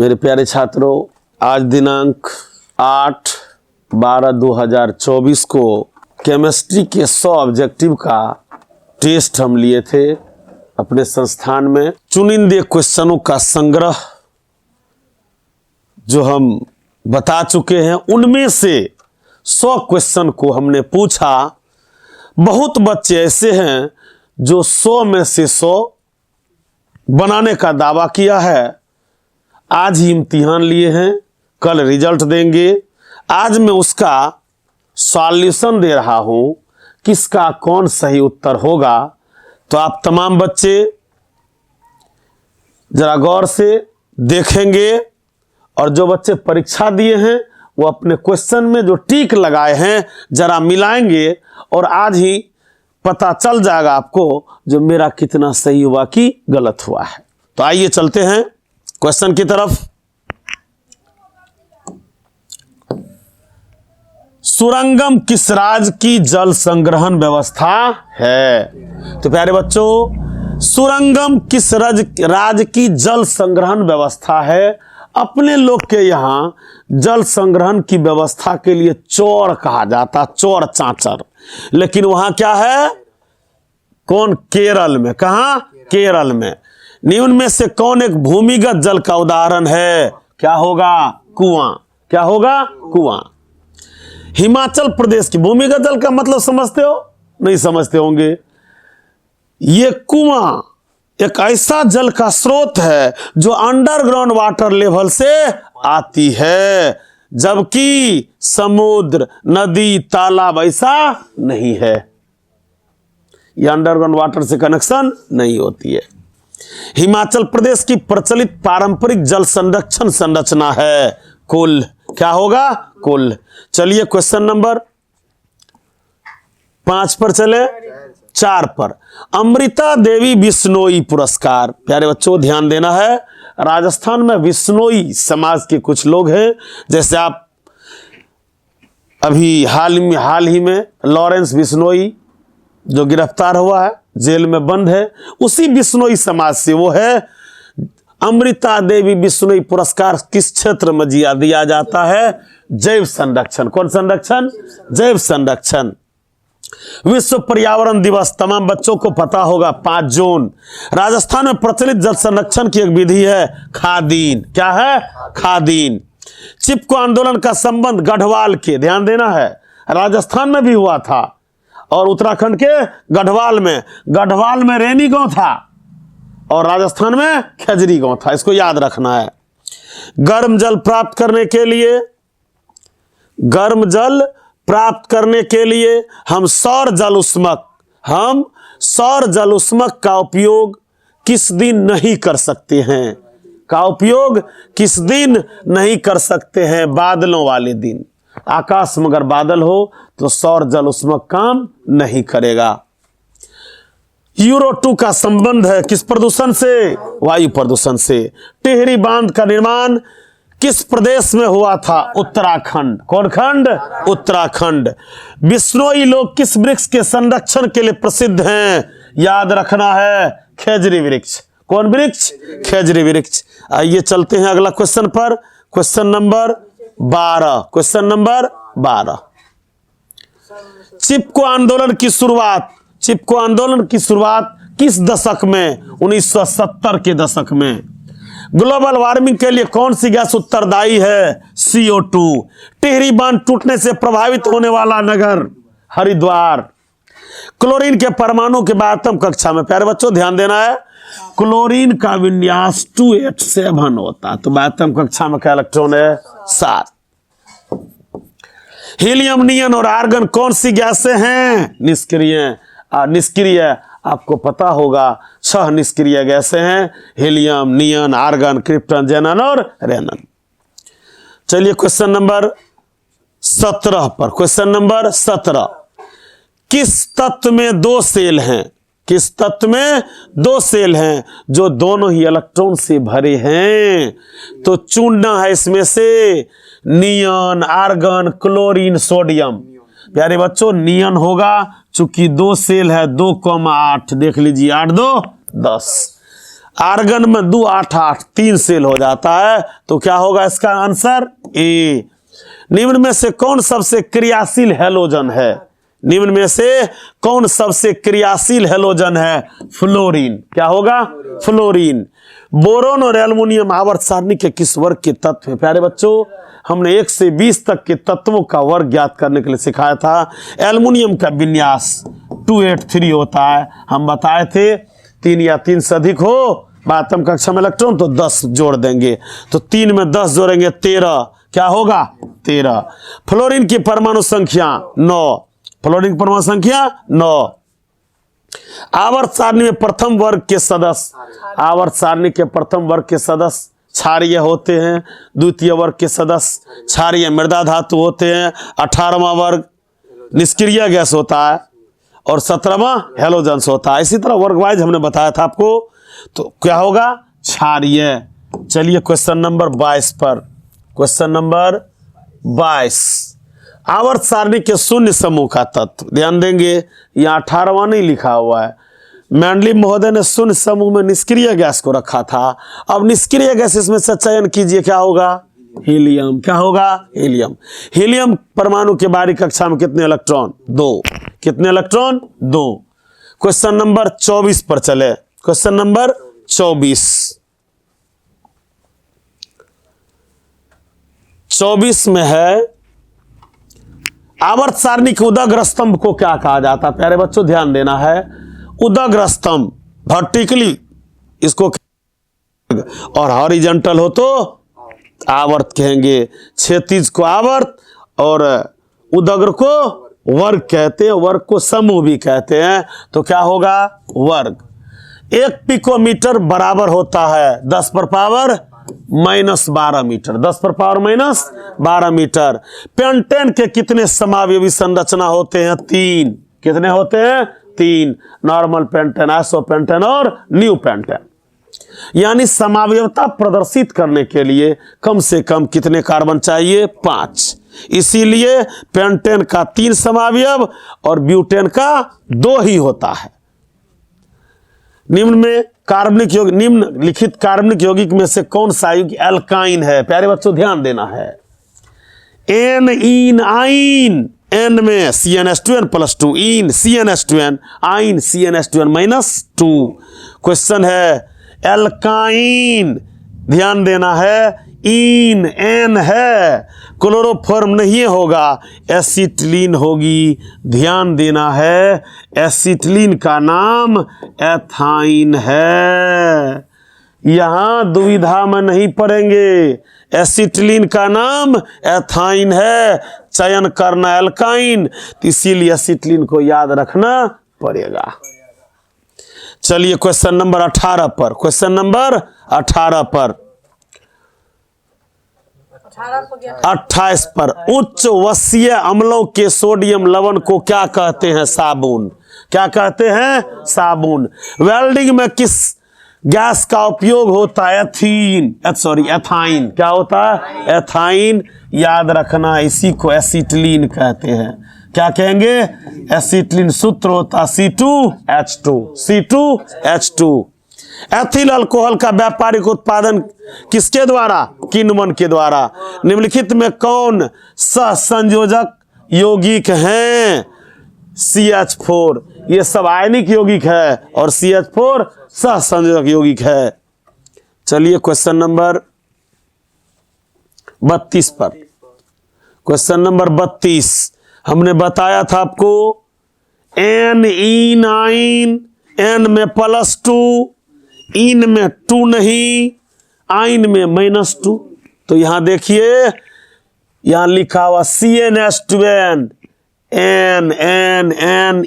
मेरे प्यारे छात्रों, आज दिनांक 8/12/2024 को केमिस्ट्री के 100 ऑब्जेक्टिव का टेस्ट हम लिए थे अपने संस्थान में। चुनिंदे क्वेश्चनों का संग्रह जो हम बता चुके हैं, उनमें से 100 क्वेश्चन को हमने पूछा। बहुत बच्चे ऐसे हैं जो 100 में से 100 बनाने का दावा किया है। आज ही इम्तिहान लिए हैं, कल रिजल्ट देंगे। आज मैं उसका सॉल्यूशन दे रहा हूं, किसका कौन सही उत्तर होगा। तो आप तमाम बच्चे जरा गौर से देखेंगे, और जो बच्चे परीक्षा दिए हैं वो अपने क्वेश्चन में जो टिक लगाए हैं जरा मिलाएंगे, और आज ही पता चल जाएगा आपको जो मेरा कितना सही हुआ कि गलत हुआ है। तो आइए चलते हैं क्वेश्चन की तरफ। सुरंगम किस राज्य की जल संग्रहण व्यवस्था है? तो प्यारे बच्चों, सुरंगम किस राज्य की जल संग्रहण व्यवस्था है? अपने लोग के यहां जल संग्रहण की व्यवस्था के लिए चौड़ कहा जाता, चौड़ चांचर। लेकिन वहां क्या है? कौन? केरल में। कहां? केरल में। निम्न में से कौन एक भूमिगत जल का उदाहरण है? क्या होगा? कुआं। क्या होगा? कुआं। हिमाचल प्रदेश की भूमिगत जल का मतलब समझते हो? नहीं समझते होंगे। ये कुआं एक ऐसा जल का स्रोत है जो अंडरग्राउंड वाटर लेवल से आती है, जबकि समुद्र, नदी, तालाब ऐसा नहीं है। ये अंडरग्राउंड वाटर से कनेक्शन नहीं होती है। हिमाचल प्रदेश की प्रचलित पारंपरिक जल संरक्षण संरचना है कुल। क्या होगा? कुल। चलिए क्वेश्चन नंबर 5 पर चले, 4 पर। अमृता देवी बिश्नोई पुरस्कार। प्यारे बच्चों ध्यान देना है, राजस्थान में बिश्नोई समाज के कुछ लोग हैं। जैसे आप अभी हाल ही में लॉरेंस बिश्नोई जो गिरफ्तार हुआ है, जेल में बंद है, उसी बिश्नोई समाज से वो है। अमृता देवी बिश्नोई पुरस्कार किस क्षेत्र में दिया जाता है? जैव संरक्षण। कौन संरक्षण? जैव संरक्षण। विश्व पर्यावरण दिवस तमाम बच्चों को पता होगा, 5 जून। राजस्थान में प्रचलित जल संरक्षण की एक विधि है खादीन। क्या है? खादीन। चिपको आंदोलन का संबंध गढ़वाल के, ध्यान देना है, राजस्थान में भी हुआ था और उत्तराखंड के गढ़वाल में रेनी गांव था और राजस्थान में खेजरी गांव था। इसको याद रखना है। गर्म जल प्राप्त करने के लिए हम सौर जल उष्मक का उपयोग किस दिन नहीं कर सकते हैं? बादलों वाले दिन। आकाश में अगर बादल हो तो सौर जल उष्मक काम नहीं करेगा। यूरो 2 का संबंध है किस प्रदूषण से? वायु प्रदूषण से। टिहरी बांध का निर्माण किस प्रदेश में हुआ था? उत्तराखंड। कौन खंड? उत्तराखंड। बिश्नोई लोग किस वृक्ष के संरक्षण के लिए प्रसिद्ध हैं? याद रखना है, खेजरी वृक्ष। कौन वृक्ष? खेजरी वृक्ष। आइए चलते हैं अगला क्वेश्चन पर। Question number 12। चिपको आंदोलन की शुरुआत किस दशक में? 1970 के दशक में। ग्लोबल वार्मिंग के लिए कौन सी गैस उत्तरदायी है? CO2। टिहरी बांध टूटने से प्रभावित होने वाला नगर? हरिद्वार। क्लोरीन के परमाणु के बाध्यम कक्षा में, प्यारे बच्चों ध्यान देना है, क्लोरीन का विन्यास 287 होता। तो बाध्यम कक्षा में क्या इलेक्ट्रॉन है? 7। हीलियम, नियन और आर्गन कौन सी गैसें हैं? निष्क्रिय। आपको पता होगा 6 निष्क्रिय गैसें हैं, हीलियम, नियन, आर्गन, क्रिप्टन, जेनन और रेनन। चलिए क्वेश्चन नंबर 17 पर। Question number 17। किस तत्व में 2 सेल हैं जो दोनों ही इलेक्ट्रॉन से भरे हैं? तो चुनना है इसमें से नियन, आर्गन, क्लोरीन, सोडियम। प्यारे बच्चों नियन होगा, चूंकि 2 सेल है, 2,8 देख लीजिए, 8 2 10। आर्गन में 2 8 8 3 सेल हो जाता है, तो क्या होगा इसका आंसर ए। निम्न में से कौन सबसे क्रियाशील हैलोजन है? निम्न में से कौन सबसे क्रियाशील हैलोजन है? फ्लोरीन। क्या होगा? फ्लोरीन। बोरोन और एल्युमिनियम आवर्त सारणी के किस वर्ग के तत्व हैं? प्यारे बच्चों, हमने 1 से 20 तक के तत्वों का वर्ग ज्ञात करने के लिए सिखाया था। एल्युमिनियम का विन्यास 283 होता है, हम बताए थे। 3 या 3 से अधिक हो बातम कक्षा में इलेक्ट्रॉन तो 10 जोड़ देंगे, तो 3 में 10 जोड़ेंगे 13। क्या होगा? 13। फ्लोरीन की परमाणु संख्या 9। फ्लोरीन की परमाणु संख्या 9। आवर्त सारणी में प्रथम वर्ग के सदस्य, आवर्त सारणी के प्रथम वर्ग के सदस्य क्षारीय होते हैं। द्वितीय वर्ग के सदस्य क्षारीय मृदा धातु होते हैं। 18वां वर्ग निष्क्रिय गैस होता है और 17वां हैलोजेंस होता है। इसी तरह वर्ग वाइज हमने बताया था आपको, तो क्या होगा? क्षारीय। चलिए क्वेश्चन नंबर 22 पर, क्वेश्चन नंबर 22, आवर्त सारणी के शून्य समूह का तत्व। ध्यान देंगे, यहाँ 18वां नहीं लिखा हुआ है। मैंडलिव महोदय ने शून्य समूह में निष्क्रिय गैस को रखा था। अब निष्क्रिय गैस इसमें से चयन कीजिए, क्या होगा? हीलियम। क्या होगा? हीलियम। हीलियम परमाणु के बाहरी कक्षा में कितने इलेक्ट्रॉन? 2। कितने इलेक्ट्रॉन? 2। क्वेश्चन नंबर 24 पर चले। क्वेश्चन नंबर 24 में है, आवर्त सारणी के उदग्र स्तंभ को क्या कहा जाता है? प्यारे बच्चों ध्यान देना है। उदग्र स्तंभ वर्टिकली इसको, और हॉरिजॉन्टल हो तो आवर्त कहेंगे। क्षैतिज को आवर्त और उदग्र को वर्ग कहते हैं, वर्ग को समूह भी कहते हैं। तो क्या होगा? वर्ग। 1 पिकोमीटर बराबर होता है 10 पर पावर -12 मीटर। 10 पर पावर -12 मीटर। पेंटेन के कितने समावयवी संरचना होते हैं? 3। कितने होते हैं? 3। नॉर्मल पेंटेन, आइसो पेंटेन और न्यू पेंटेन। यानी समावयवता प्रदर्शित करने के लिए कम से कम कितने कार्बन चाहिए? 5। इसीलिए पेंटेन का 3 समावयव और ब्यूटेन का 2 ही होता है। निम्न में कार्बनिक यौगिक, निम्नलिखित कार्बनिक यौगिक में से कौन सा यौगिक एल्काइन है? प्यारे बच्चों ध्यान देना है। एन इन आइन, एन में CnH2n +2, इन CnH2n, आइन CnH2n -2। क्वेश्चन है एल्काइन, ध्यान देना है। इन एन है, क्लोरोफॉर्म नहीं होगा, एसिटिलीन होगी। ध्यान देना है, एसिटिलीन का नाम एथाइन है। यहां दुविधा में नहीं पड़ेंगे, एसिटिलीन का नाम एथाइन है। चयन करना एल्काइन, तो इसीलिए एसिटिलीन को याद रखना पड़ेगा। चलिए क्वेश्चन नंबर 18 पर, क्वेश्चन नंबर 18 पर 28 पर, उच्च वसीय अम्लों के सोडियम लवण को क्या कहते हैं? साबुन। क्या कहते हैं? साबुन। वेल्डिंग में किस गैस का उपयोग होता है? एथाइन। क्या होता है? एथाइन। याद रखना, इसी को एसिटिलीन कहते हैं। क्या कहेंगे? एसिटिलीन। सूत्र होता C2H2, C2H2। एथिल अल्कोहल का व्यापारिक उत्पादन किसके द्वारा? किण्वन के द्वारा। निम्नलिखित में कौन सहसंयोजक यौगिक हैं? CH4। ये सब आयनिक यौगिक है और CH4 सहसंयोजक यौगिक है। चलिए क्वेश्चन नंबर 32 पर, क्वेश्चन नंबर 32 हमने बताया था आपको, एन इन आइन, एन में +2, इन में 2 नहीं, आइन में -2। तो यहां देखिए, यहां लिखा हुआ CnH2n, एन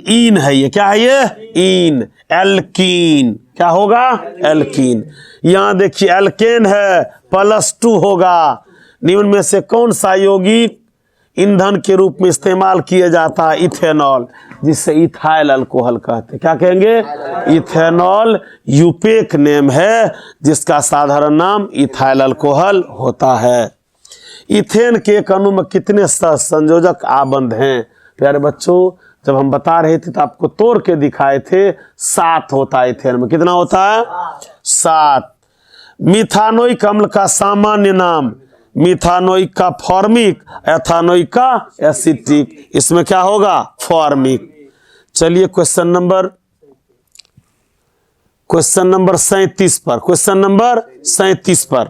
इन है। ये क्या है? ये इन, एल्कीन। क्या होगा? एल्कीन। यहां देखिए एल्केन है, +2 होगा। निम्न में से कौन सा यौगिक ईंधन के रूप में इस्तेमाल किया जाता है? इथेनॉल, जिससे इथाइल अल्कोहल कहते हैं। क्या कहेंगे? इथेनॉल यूपेक नेम है, जिसका साधारण नाम इथाइल अल्कोहल होता है। इथेन के एक अणु में कितने सहसंयोजक आबंध हैं? प्यारे बच्चों जब हम बता रहे थे तो आपको तोड़ के दिखाए थे 7 होता है इथेन में। कितना होता है? 7। मिथानोइक अम्ल का सामान्य नाम, मिथानोइक का फॉर्मिक, एथानोइक का एसिटिक। इसमें क्या होगा? फॉर्मिक। चलिए क्वेश्चन नंबर 37 पर, क्वेश्चन नंबर 37 पर,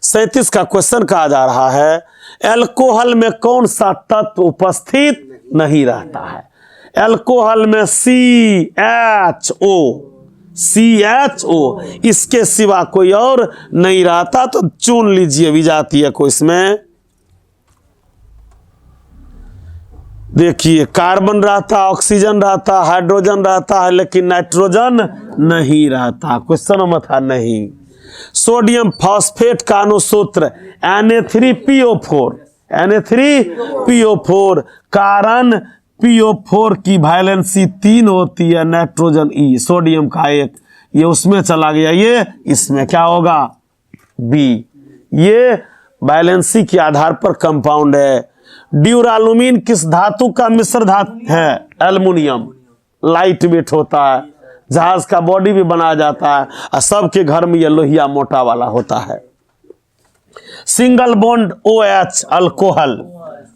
37 का क्वेश्चन कहा जा रहा है एल्कोहल में कौन सा तत्व उपस्थित नहीं रहता है? एल्कोहल में CHO, इसके सिवा कोई और नहीं रहता। तो चुन लीजिए विजातीय को। इसमें देखिए कार्बन रहता, ऑक्सीजन रहता, हाइड्रोजन रहता है, लेकिन नाइट्रोजन नहीं रहता। क्वेश्चन में था नहीं। सोडियम फॉस्फेट का अणुसूत्र Na3PO4, कारण PO4 की वैलेंसी 3 होती है, नाइट्रोजन E, सोडियम का 1, ये उसमें चला गया, ये इसमें क्या होगा? B। ये वैलेंसी के आधार पर कंपाउंड है। ड्यूरालुमीन किस धातु का मिश्र धातु है? एल्युमिनियम। लाइट वेट होता है, जहाज का बॉडी भी बनाया जाता है, और सबके घर में ये लोहिया मोटा वाला होता है। सिंगल बॉन्ड OH अल्कोहल,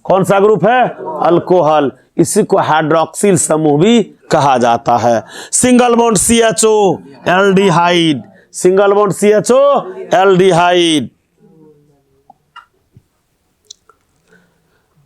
कौन सा ग्रुप है? अल्कोहल। इसी को हाइड्रोक्सिल समूह भी कहा जाता है। Single bond CHO aldehyde, single bond CHO aldehyde.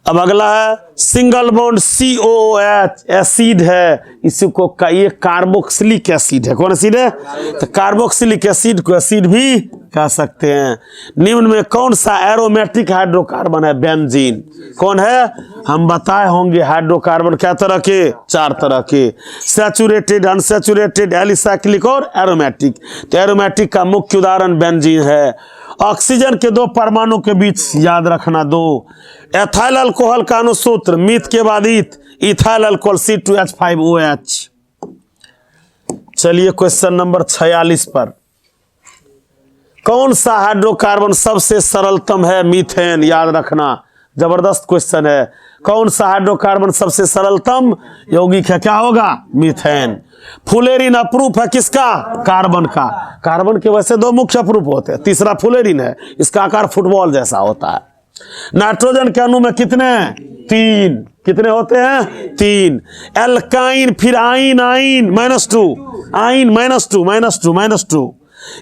अब अगला है सिंगल बॉन्ड COOH एसिड है, इसी को ये कार्बोक्सिलिक एसिड है। कौन एसिड है? तो कार्बोक्सिलिक एसिड को एसिड भी कह सकते हैं। निम्न में कौन सा एरोमेटिक हाइड्रोकार्बन है? बेंजीन। कौन है? हम बताए होंगे हाइड्रोकार्बन क्या तरह के? 4 तरह के, सैचुरेटेड, अनसैचुरेटेड, एलिसाइक्लिक और एरोमेटिक। तो एरोमेटिक का मुख्य उदाहरण बेंजीन है। ऑक्सीजन के 2 परमाणु के बीच याद रखना 2। एथाइल अल्कोहल का अणुसूत्र मीथ के बाद इथाइल अल्कोहल C2H5OH। चलिए क्वेश्चन नंबर 46 पर, कौन सा हाइड्रोकार्बन सबसे सरलतम है? मीथेन। याद रखना, जबरदस्त क्वेश्चन है। कौन सा हाइड्रोकार्बन सबसे सरलतम यौगिक है? क्या होगा? मीथेन। फुलेरिन अप्रूफ है किसका? कार्बन का। कार्बन के वैसे 2 मुख्य अप्रूफ होते हैं, तीसरा फुलेरिन है, इसका आकार फुटबॉल जैसा होता है। नाइट्रोजन के अणु में कितने? 3। कितने होते हैं? 3। एल्काइन, फिर आइन, -2, आइन -2।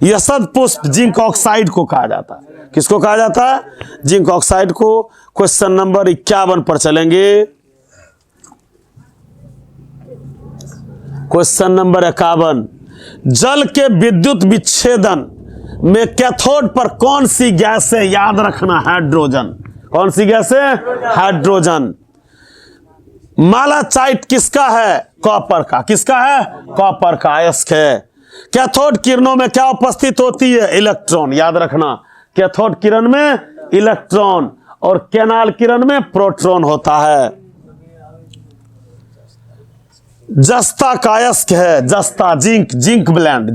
यसद पुष्प जिंक ऑक्साइड को कहा जाता है। किसको कहा जाता है? जिंक ऑक्साइड को। क्वेश्चन नंबर 51 पर चलेंगे। क्वेश्चन नंबर 51, जल के विद्युत विच्छेदन में कैथोड पर कौन सी गैस है? याद रखना, हाइड्रोजन। कौन सी गैस है? हाइड्रोजन। मालाचाइट किसका है? कॉपर का। किसका है? कॉपर का, अयस्क है। कैथोड किरणों में क्या उपस्थित होती है? इलेक्ट्रॉन। याद रखना, कैथोड किरण में इलेक्ट्रॉन और कैनाल किरण में प्रोटॉन होता है। जस्ता का अयस्क है, जस्ता, जिंक ब्लेंड।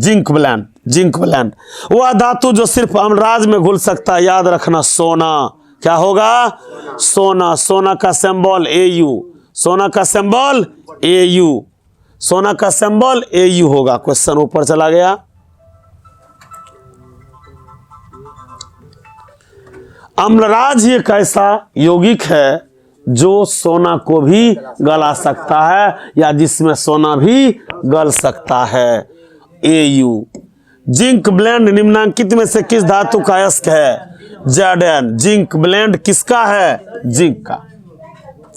वह धातु जो सिर्फ अम्लराज में घुल सकता है, याद रखना, सोना। क्या होगा? सोना। सोना का सिंबल AU, सोना का सिंबल AU, सोना का सिंबल AU होगा। क्वेश्चन ऊपर चला गया। अम्लराज एक ऐसा यौगिक है जो सोना को भी गला सकता है, या जिसमें सोना भी गल सकता है, AU। जिंक ब्लेंड निम्नांकित में से किस धातु का अयस्क है? Zn। जिंक ब्लेंड किसका है? जिंक का।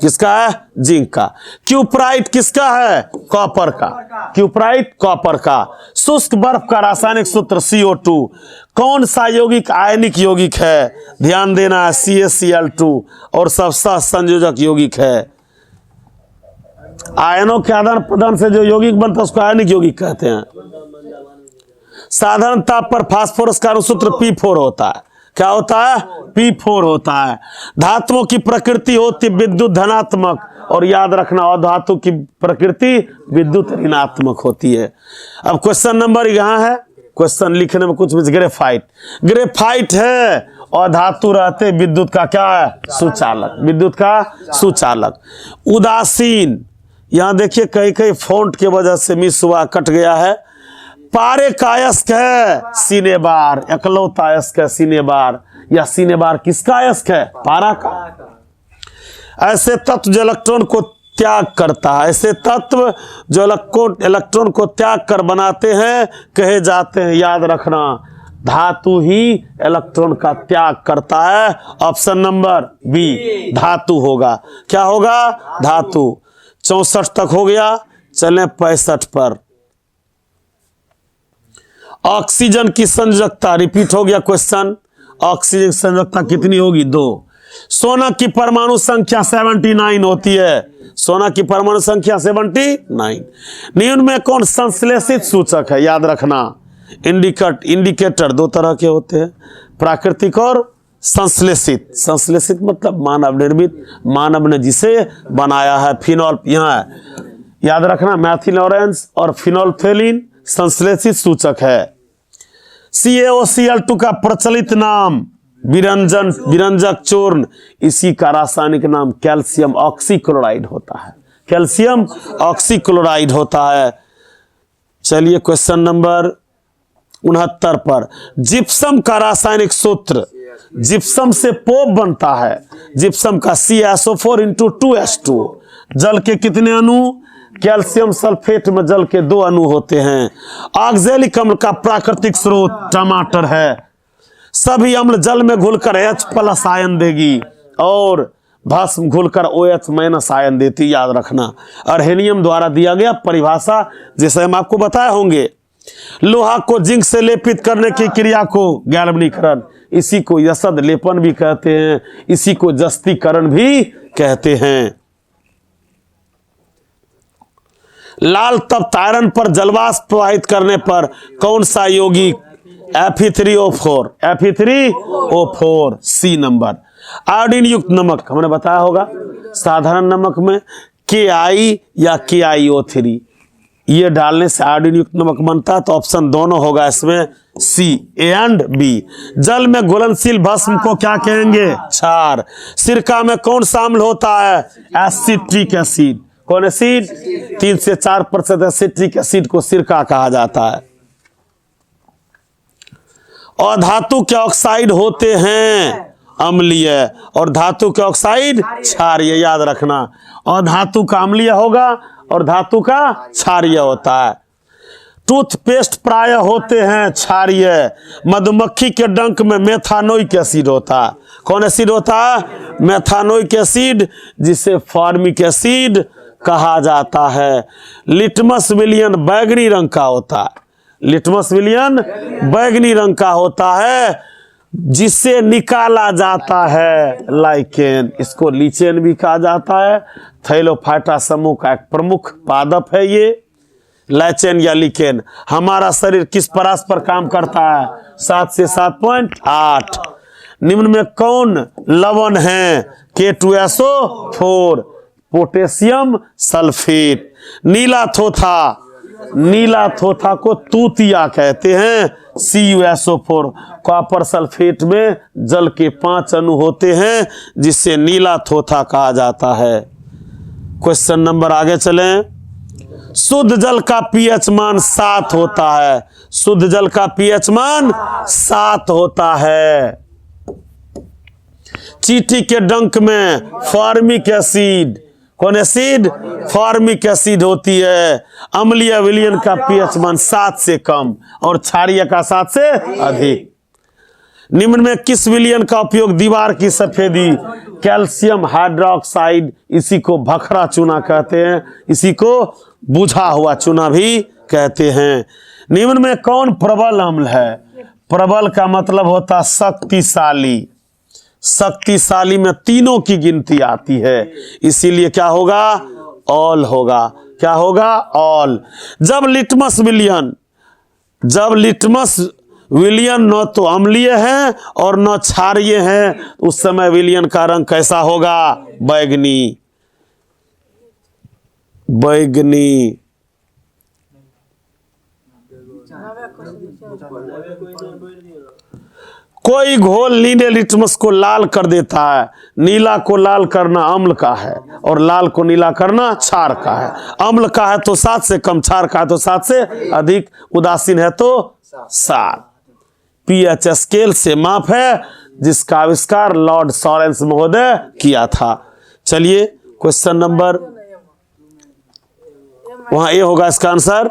किसका है? जिंक का। क्यूप्राइट किसका है? कॉपर का। क्यूप्राइट कॉपर का। शुष्क बर्फ का रासायनिक सूत्र CO2। कौन सा यौगिक आयनिक यौगिक है? ध्यान देना है, CaCl2 और सब संयोजक यौगिक है। आयनों के आदान प्रदान से जो यौगिक बनता है उसको आयनिक यौगिक कहते हैं। साधारण ताप पर फास्फोरस का अणुसूत्र P4 होता है। क्या होता है? P4 होता है। धातुओं की प्रकृति होती विद्युत धनात्मक, और याद रखना अधातु की प्रकृति विद्युत ऋणात्मक होती है। अब क्वेश्चन नंबर यहाँ है, क्वेश्चन लिखने में कुछ ग्रेफाइट है और धातु रहते विद्युत का क्या है? सुचालक। विद्युत का सुचालक। उदासीन यहां देखिए कई कई फॉन्ट के वजह से मिस हुआ, कट गया है। पारे कायस्क है सीनेबार, एकलौता अयस्क है सीनेबार, या सीनेबार किसका अयस्क है? पारा का। ऐसे तत्व जो इलेक्ट्रॉन को त्याग करता है, ऐसे तत्व जो इलेक्ट्रॉन को त्याग कर बनाते हैं कहे जाते हैं, याद रखना, धातु ही इलेक्ट्रॉन का त्याग करता है। ऑप्शन नंबर बी धातु होगा। क्या होगा? धातु। 64 तक हो गया, चलें 65 पर। ऑक्सीजन की संयोजकता, रिपीट हो गया क्वेश्चन, ऑक्सीजन की संयोजकता कितनी होगी? 2। सोना की परमाणु संख्या 79 होती है, सोना की परमाणु संख्या 79। निम्न में कौन संश्लेषित सूचक है? याद रखना, इंडिकेटर 2 तरह के होते हैं, प्राकृतिक और संश्लेषित। संश्लेषित मतलब मानव निर्मित, मानव ने जिसे बनाया है। फिनॉल यहाँ है, याद रखना, मैथिल ऑरेंज और फिनोल्फेलिन संश्लेषित सूचक है। CaOCl2 का प्रचलित नाम विरंजक चूर्ण, इसी का रासायनिक नाम कैल्शियम ऑक्सीक्लोराइड होता है, कैल्शियम ऑक्सीक्लोराइड होता है। चलिए क्वेश्चन नंबर 69 पर। जिप्सम का रासायनिक सूत्र, जिप्सम से पोप बनता है, जिप्सम का CaSO4 × 2H2। जल के कितने अणु? कैल्शियम सल्फेट में जल के 2 अणु होते हैं। ऑक्जेलिक अम्ल का प्राकृतिक स्रोत टमाटर है। सभी अम्ल जल में घुलकर H+ आयन देगी और भस्म घुलकर OH- आयन देती, याद रखना। अर्हेनियम द्वारा दिया गया परिभाषा, जैसे हम आपको बताए होंगे। लोहा को जिंक से लेपित करने की क्रिया को गैल्वनीकरण, इसी को यशद लेपन भी कहते हैं, इसी को जस्तीकरण भी कहते हैं। लाल तप्त आयरन पर जलवाष्प प्रवाहित करने पर कौन सा यौगिक? Fe3O4, सी नंबर। आयोडीन युक्त नमक हमने बताया होगा, साधारण नमक में Ki या KiO3, ये डालने से आयोडीन युक्त नमक बनता है, तो ऑप्शन दोनों होगा इसमें, सी, ए एंड बी। जल में घुलनशील भस्म को क्या कहेंगे? क्षार। सिरका में कौन सा अम्ल होता है? एसिट्रिक एसिड। कौन एसिड? 3 से 4% एसिट्रिक एसिड को सिरका कहा जाता है। और धातु के ऑक्साइड होते हैं अम्लीय, और धातु के ऑक्साइड क्षारीय, याद रखना। और धातु का अम्लीय होगा और धातु का क्षारीय होता है। टूथपेस्ट प्राय होते हैं क्षारीय। मधुमक्खी के डंक में मेथानोइक एसिड होता है। कौन एसिड होता है? मेथानोइक एसिड, जिसे फॉर्मिक एसिड कहा जाता है। लिटमस विलियन बैगनी रंग का होता है, लिटमस विलियन बैगनी रंग का होता है, जिससे निकाला जाता है लाइकेन, इसको लीचेन भी कहा जाता है। थैलोफाइटा समूह का एक प्रमुख पादप है ये लाइचेन या लिकेन। हमारा शरीर किस परास पर काम करता है? 7 से 7.8। निम्न में कौन लवण है? K2SO4, potassium sulphate. नीला थोथा, नीला थोथा को तूतिया कहते हैं, CuSO4। कॉपर सल्फेट में जल के 5 अणु होते हैं, जिससे नीला थोथा कहा जाता है। क्वेश्चन नंबर आगे चलें। शुद्ध जल का pH मान 7 होता है, शुद्ध जल का pH मान 7 होता है। चींटी के डंक में फॉर्मिक एसिड, कौन एसिड? फॉर्मिक एसिड होती है। अम्लीय विलयन का pH मान 7 से कम और क्षारीय का 7 से अधिक। निम्न में किस विलयन का उपयोग दीवार की सफेदी? कैल्शियम हाइड्रोक्साइड, इसी को भखरा चूना कहते हैं, इसी को बुझा हुआ चूना भी कहते हैं। निम्न में कौन प्रबल अम्ल है? प्रबल का मतलब होता शक्तिशाली, शक्तिशाली में तीनों की गिनती आती है, इसीलिए क्या होगा? ऑल होगा। क्या होगा? ऑल। जब लिटमस विलियन न तो अम्लीय है और न क्षारीय है, उस समय विलियन का रंग कैसा होगा? बैगनी, बैगनी। कोई घोल नीले लिटमस को लाल कर देता है। नीला को लाल करना अम्ल का है और लाल को नीला करना क्षार का है। अम्ल का है तो 7 से कम, क्षार का है तो 7 से अधिक, उदासीन है तो 7। पीएच स्केल से माप है जिसका आविष्कार लॉर्ड सॉरेंस महोदय किया था। चलिए क्वेश्चन नंबर, वहां ए होगा इसका आंसर।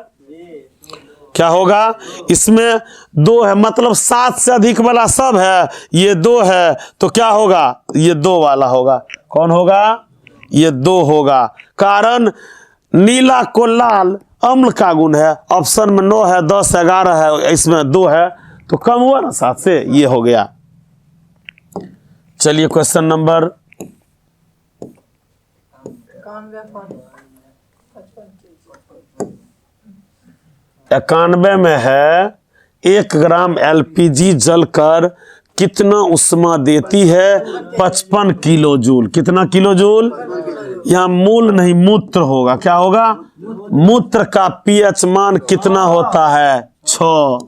क्या होगा? इसमें 2 है, मतलब 7 से अधिक वाला सब है, ये 2 है तो क्या होगा? ये 2 वाला होगा। कौन होगा? ये 2 होगा। कारण नीला को लाल अम्ल का गुण है। ऑप्शन में 9 है, 10, 11 है, इसमें 2 है तो कम हुआ ना 7 से, ये हो गया। चलिए क्वेश्चन नंबर 91 में है, 1 ग्राम एलपीजी जलकर कितना उष्मा देती है? 55 किलो जूल। कितना किलो जूल? यहाँ मूल नहीं मूत्र होगा। क्या होगा? मूत्र का पीएच मान कितना होता है? 6।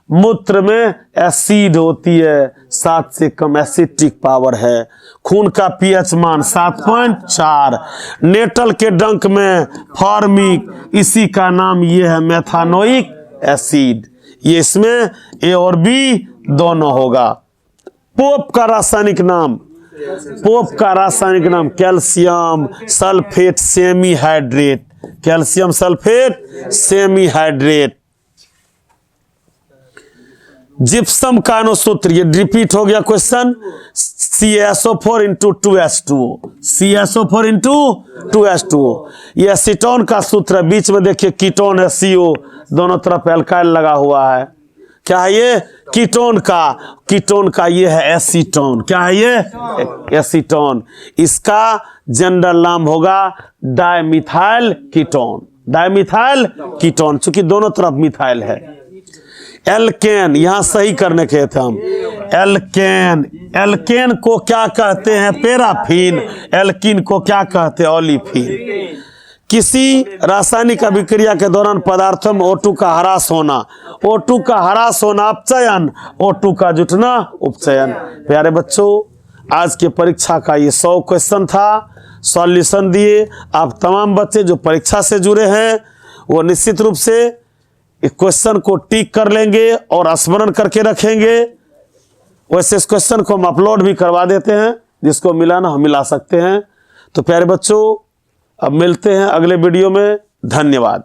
मूत्र में एसिड होती है, 7 से कम एसिटिक पावर है। खून का पीएच मान 7.4। नेटल के डंक में फॉर्मिक, इसी का नाम ये है मेथानोइक एसिड। ये इसमें ए और बी दोनों होगा। पोप का रासायनिक नाम, पोप का रासायनिक नाम calcium sulphate semi hydrate. Calcium sulphate semi hydrate. Gypsum का अनुसूत्र, ये रिपीट हो गया question, CaSO4 × 2H2O। CaSO4 × 2H2O। ये एसीटोन का सूत्र है, बीच में देखिए कीटोन है CO, दोनों तरफ एल्काइल लगा हुआ है। क्या है ये? कीटोन का ये है एसीटोन। क्या है ये? एसीटोन। इसका जनरल नाम होगा डायमिथाइल कीटोन। डायमिथाइल कीटोन, चूंकि दोनों तरफ मिथाइल है। एल्केन, यहां सही करने के थे हम। एल्केन, एल्केन को क्या कहते हैं? पैराफिन। एल्कीन को क्या कहते हैं? ओलिफिन। किसी रासायनिक अभिक्रिया के दौरान पदार्थों में O2 का ह्रास होना, O2 का ह्रास होना अपचयन, O2 का जुटना उपचयन। प्यारे बच्चों, आज के परीक्षा का ये 100 क्वेश्चन था, सॉल्यूशन दिए। आप तमाम बच्चे जो परीक्षा से जुड़े हैं वो निश्चित रूप से इस क्वेश्चन को टिक कर लेंगे और स्मरण करके रखेंगे। वैसे इस क्वेश्चन को हम अपलोड भी करवा देते हैं, जिसको मिलाना हम मिला सकते हैं। तो प्यारे बच्चों, अब मिलते हैं अगले वीडियो में। धन्यवाद।